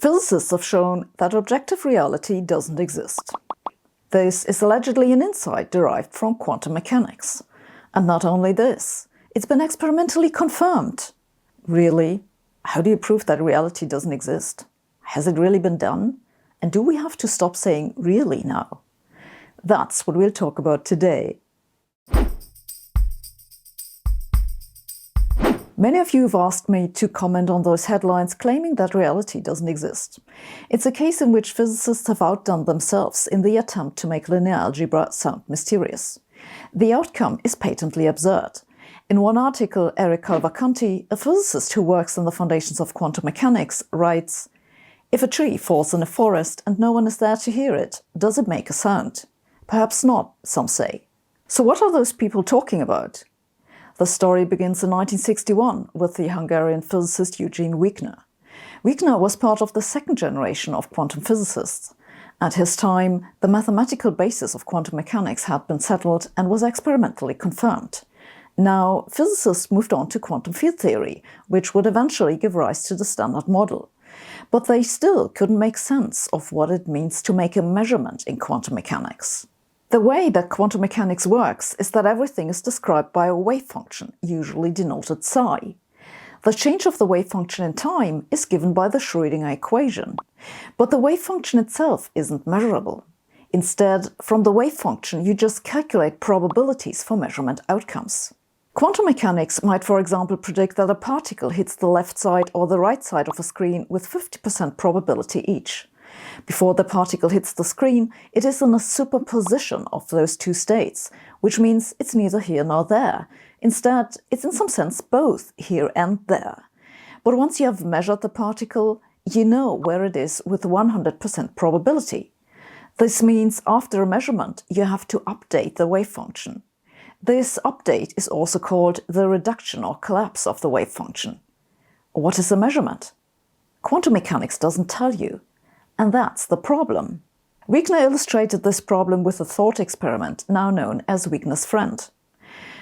Physicists have shown that objective reality doesn't exist. This is allegedly an insight derived from quantum mechanics. And not only this, it's been experimentally confirmed. Really? How do you prove that reality doesn't exist? Has it really been done? And do we have to stop saying really now? That's what we'll talk about today. Many of you have asked me to comment on those headlines claiming that reality doesn't exist. It's a case in which physicists have outdone themselves in the attempt to make linear algebra sound mysterious. The outcome is patently absurd. In one article, Eric Cavalcanti, a physicist who works on the foundations of quantum mechanics, writes, "If a tree falls in a forest and no one is there to hear it, does it make a sound? Perhaps not, some say. So what are those people talking about?" The story begins in 1961 with the Hungarian physicist Eugene Wigner. Wigner was part of the second generation of quantum physicists. At his time, the mathematical basis of quantum mechanics had been settled and was experimentally confirmed. Now, physicists moved on to quantum field theory, which would eventually give rise to the Standard Model. But they still couldn't make sense of what it means to make a measurement in quantum mechanics. The way that quantum mechanics works is that everything is described by a wave function, usually denoted psi. The change of the wave function in time is given by the Schrödinger equation. But the wave function itself isn't measurable. Instead, from the wave function, you just calculate probabilities for measurement outcomes. Quantum mechanics might, for example, predict that a particle hits the left side or the right side of a screen with 50% probability each. Before the particle hits the screen, it is in a superposition of those two states, which means it's neither here nor there. Instead, it's in some sense both here and there. But once you have measured the particle, you know where it is with 100% probability. This means after a measurement, you have to update the wave function. This update is also called the reduction or collapse of the wave function. What is a measurement? Quantum mechanics doesn't tell you. And that's the problem. Wigner illustrated this problem with a thought experiment now known as Wigner's friend.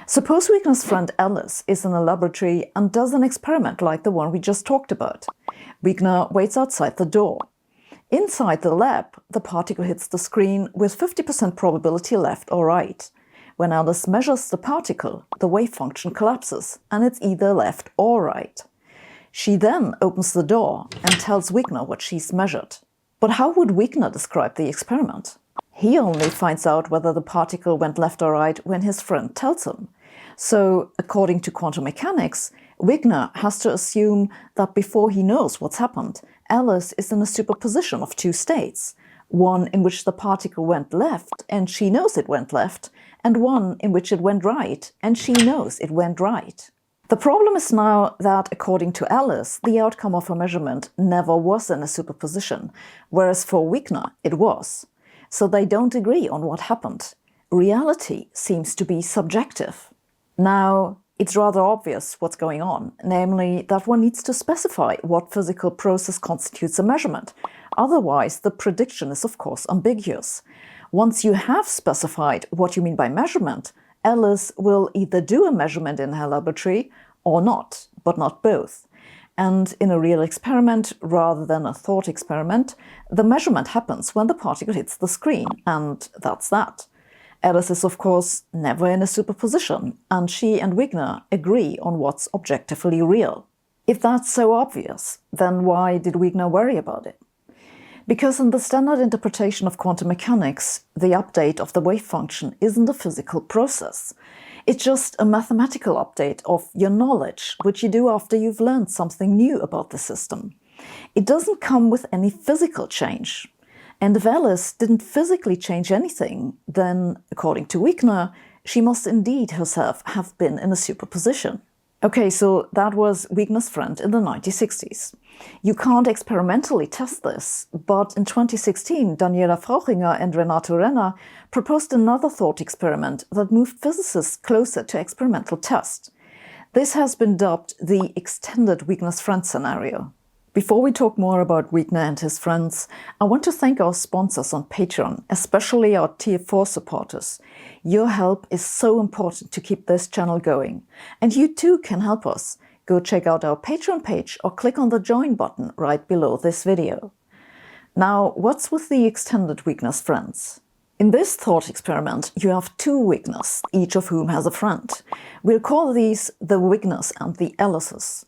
Suppose Wigner's friend Alice is in a laboratory and does an experiment like the one we just talked about. Wigner waits outside the door. Inside the lab, the particle hits the screen with 50% probability left or right. When Alice measures the particle, the wave function collapses and it's either left or right. She then opens the door and tells Wigner what she's measured. But how would Wigner describe the experiment? He only finds out whether the particle went left or right when his friend tells him. So, according to quantum mechanics, Wigner has to assume that before he knows what's happened, Alice is in a superposition of two states. One in which the particle went left and she knows it went left, and one in which it went right and she knows it went right. The problem is now that, according to Alice, the outcome of her measurement never was in a superposition, whereas for Wigner it was. So they don't agree on what happened. Reality seems to be subjective. Now, it's rather obvious what's going on, namely that one needs to specify what physical process constitutes a measurement. Otherwise, the prediction is of course ambiguous. Once you have specified what you mean by measurement, Alice will either do a measurement in her laboratory or not, but not both. And in a real experiment, rather than a thought experiment, the measurement happens when the particle hits the screen, and that's that. Alice is, of course, never in a superposition, and she and Wigner agree on what's objectively real. If that's so obvious, then why did Wigner worry about it? Because in the standard interpretation of quantum mechanics, the update of the wave function isn't a physical process. It's just a mathematical update of your knowledge, which you do after you've learned something new about the system. It doesn't come with any physical change. And if Alice didn't physically change anything, then, according to Wigner, she must indeed herself have been in a superposition. Okay, so that was Wigner's friend in the 1960s. You can't experimentally test this, but in 2016, Daniela Frauchinger and Renato Renner proposed another thought experiment that moved physicists closer to experimental test. This has been dubbed the extended Wigner's friend scenario. Before we talk more about Wigner and his friends, I want to thank our sponsors on Patreon, especially our Tier 4 supporters. Your help is so important to keep this channel going. And you too can help us. go check out our Patreon page or click on the join button right below this video. Now, what's with the extended weakness friends? In this thought experiment, you have two weaknesses, each of whom has a friend. We'll call these the weakness and the Alice's.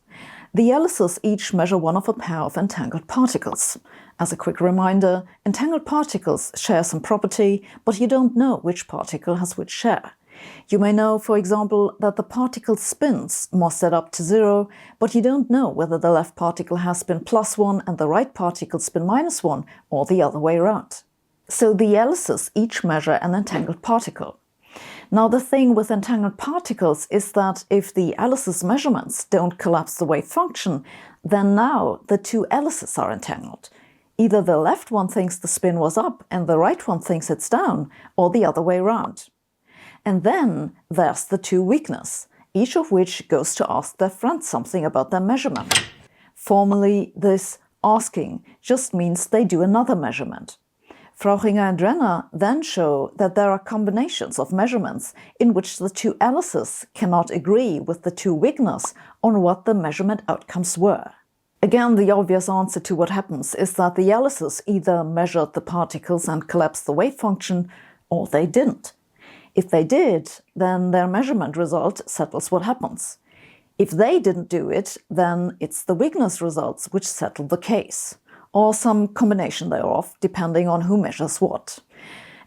The Alice's each measure one of a pair of entangled particles. As a quick reminder, entangled particles share some property, but you don't know which particle has which share. You may know, for example, that the particle spins must add up to 0, but you don't know whether the left particle has spin +1 and the right particle spin -1, or the other way around. So the Alice's each measure an entangled particle. Now the thing with entangled particles is that if the Alice's measurements don't collapse the wave function, then now the two Alice's are entangled. Either the left one thinks the spin was up and the right one thinks it's down, or the other way around. And then there's the two weaknesses, each of which goes to ask their friend something about their measurement. Formally, this asking just means they do another measurement. Frauchinger and Renner then show that there are combinations of measurements in which the two Alice's cannot agree with the two weaknesses on what the measurement outcomes were. Again, the obvious answer to what happens is that the Alice's either measured the particles and collapsed the wave function, or they didn't. If they did, then their measurement result settles what happens. If they didn't do it, then it's the weakness results which settle the case, or some combination thereof, depending on who measures what.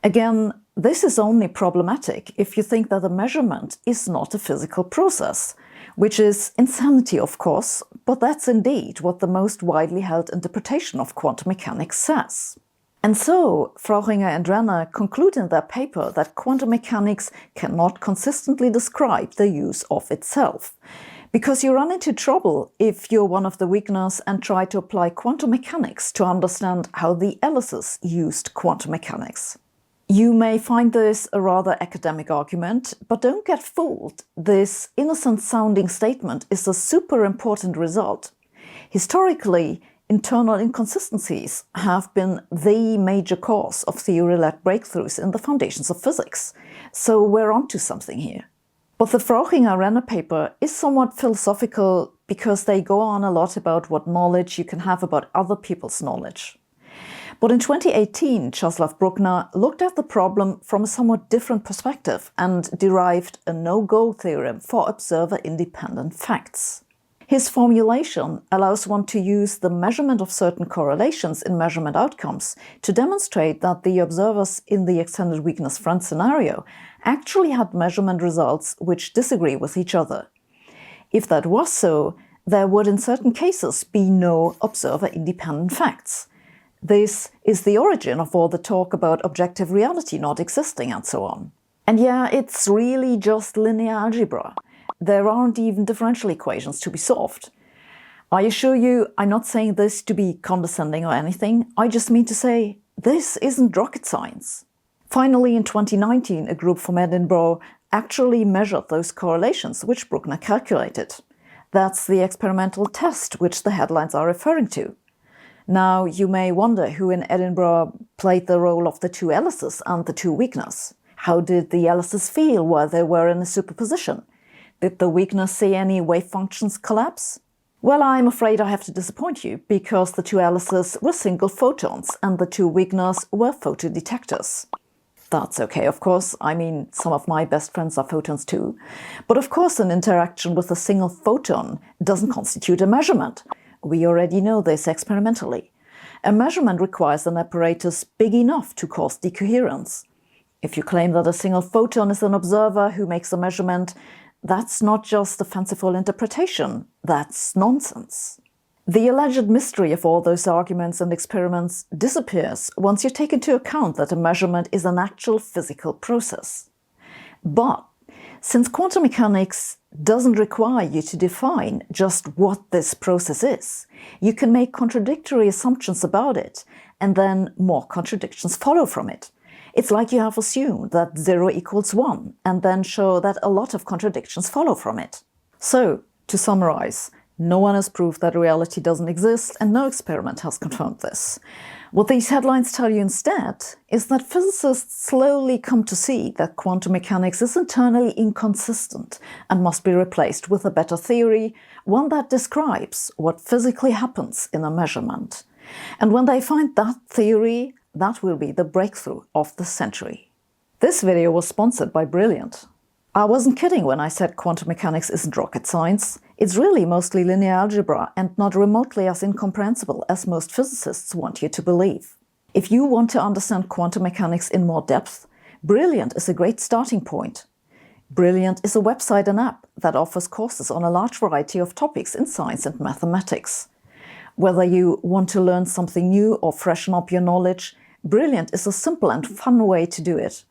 Again, this is only problematic if you think that a measurement is not a physical process, which is insanity, of course, but that's indeed what the most widely held interpretation of quantum mechanics says. And so, Frauchinger and Renner conclude in their paper that quantum mechanics cannot consistently describe the use of itself, because you run into trouble if you're one of the weaknesses and try to apply quantum mechanics to understand how the Alice's used quantum mechanics. You may find this a rather academic argument, but don't get fooled. This innocent-sounding statement is a super important result. Historically, internal inconsistencies have been the major cause of theory-led breakthroughs in the foundations of physics, so we're onto something here. But the Frauchinger-Renner paper is somewhat philosophical because they go on a lot about what knowledge you can have about other people's knowledge. But in 2018, Czeslaw Bruckner looked at the problem from a somewhat different perspective and derived a no-go theorem for observer-independent facts. His formulation allows one to use the measurement of certain correlations in measurement outcomes to demonstrate that the observers in the extended weakness friend scenario actually had measurement results which disagree with each other. If that was so, there would in certain cases be no observer-independent facts. This is the origin of all the talk about objective reality not existing and so on. And yeah, it's really just linear algebra. There aren't even differential equations to be solved. I assure you, I'm not saying this to be condescending or anything, I just mean to say, this isn't rocket science. Finally, in 2019, a group from Edinburgh actually measured those correlations which Bruckner calculated. That's the experimental test which the headlines are referring to. Now, you may wonder who in Edinburgh played the role of the two Alice's and the two weaknesses. How did the Alice's feel while they were in a superposition? Did the weakness see any wave functions collapse? Well, I'm afraid I have to disappoint you, because the two Alice's were single photons and the two weaknesses were photodetectors. That's okay, of course. I mean, some of my best friends are photons too. But of course, an interaction with a single photon doesn't constitute a measurement. We already know this experimentally. A measurement requires an apparatus big enough to cause decoherence. If you claim that a single photon is an observer who makes a measurement, that's not just a fanciful interpretation, that's nonsense. The alleged mystery of all those arguments and experiments disappears once you take into account that a measurement is an actual physical process. But since quantum mechanics doesn't require you to define just what this process is, you can make contradictory assumptions about it, and then more contradictions follow from it. It's like you have assumed that 0 equals 1, and then show that a lot of contradictions follow from it. So, to summarize, No one has proved that reality doesn't exist, and no experiment has confirmed this. What these headlines tell you instead is that physicists slowly come to see that quantum mechanics is internally inconsistent and must be replaced with a better theory, one that describes what physically happens in a measurement. And when they find that theory, that will be the breakthrough of the century. This video was sponsored by Brilliant. I wasn't kidding when I said quantum mechanics isn't rocket science. It's really mostly linear algebra and not remotely as incomprehensible as most physicists want you to believe. If you want to understand quantum mechanics in more depth, Brilliant is a great starting point. Brilliant is a website and app that offers courses on a large variety of topics in science and mathematics. Whether you want to learn something new or freshen up your knowledge, Brilliant is a simple and fun way to do it.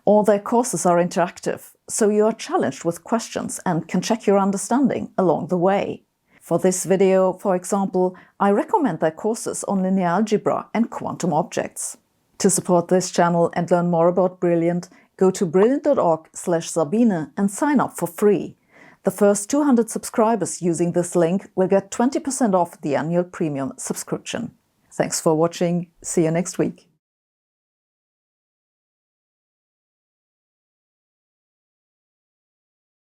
All their courses are interactive, so you are challenged with questions and can check your understanding along the way. For this video, for example, I recommend their courses on linear algebra and quantum objects. To support this channel and learn more about Brilliant, go to brilliant.org/Sabine and sign up for free. The first 200 subscribers using this link will get 20% off the annual premium subscription. Thanks for watching. See you next week.